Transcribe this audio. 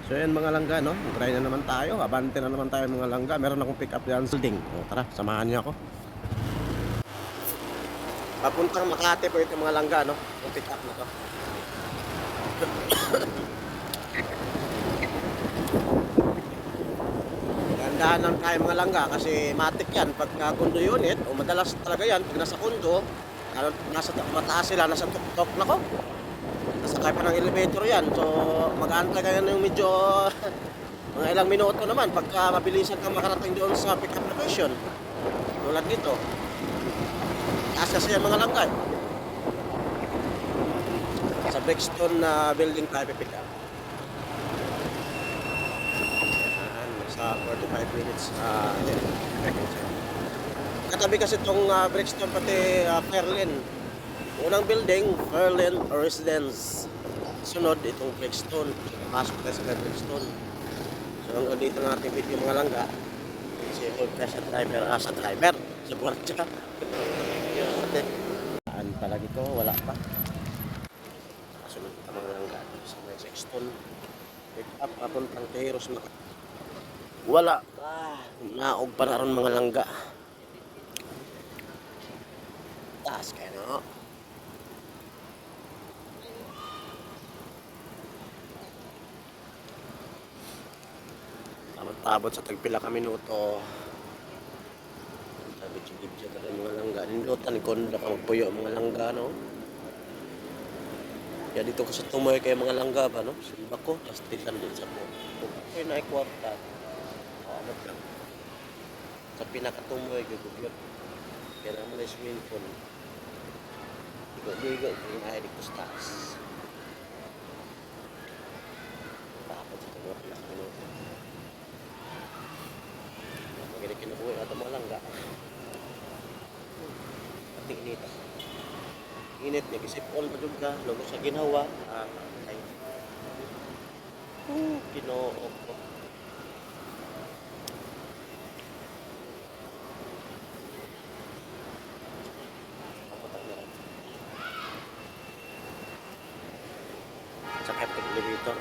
So yan mga langga, no? Try na naman tayo. Abante na naman tayo mga langga. Meron akong pick up yan sa building. O, tara, samahan niyo ako. Papuntang Makati po ito mga langga, no? Yung pick up na to. Gandahan lang tayo mga langga kasi matik yan. Pagka condo unit, o madalas talaga yan, pag nasa condo, nasa mataas sila, nasa tuk-tuk na ko. Nasakay pa ng elevator yan. So, mag-aantay kayo ng medyo mga ilang minuto naman pagka mabilisan kang makarating doon sa pick-up location. Tulad dito. Taas kasi yan mga langkay. Sa Brixton na building tayo pick up. Yan, sa 45 minutes. Katabi kasi itong Brixton pati Fairlane. Unang building, Fairlane Residence. Sunod, itong Brixton. Pasok tayo sa Brixton. So, hanggang dito ng ating video mga langga. Si Paul sa driver, sa driver. Sa buwartya. Saan pala dito? Wala pa. Kasunod kita mga langga. Sa may Brixton. Pick up, papuntang Teros. Wala pa. Naog pa na ron mga langga. Taas kayo, no? Tabot sa tagpila ka minuto. Sabi chigib siya ka mga langga. Nilutan ko na magpuyo mga langga, no? Kaya dito ko sa tumoy kay mga langga ba, no? Silba ko, tapos titan din sa po. Okay na ikwarta. Ano lang. Sa pinakatumoy, gugugyot. Kaya naman na swimming pool. Igo-igo, kung ay di ko taas. Tapos sa tumoy, minuto. Kinabuhi na ito mga langga. Pati init. Init niya. Kisip all pa ka. Lugo sa ginawa. Ay. Kinoo ko. Kapatak na rin. Sa kapit elevator.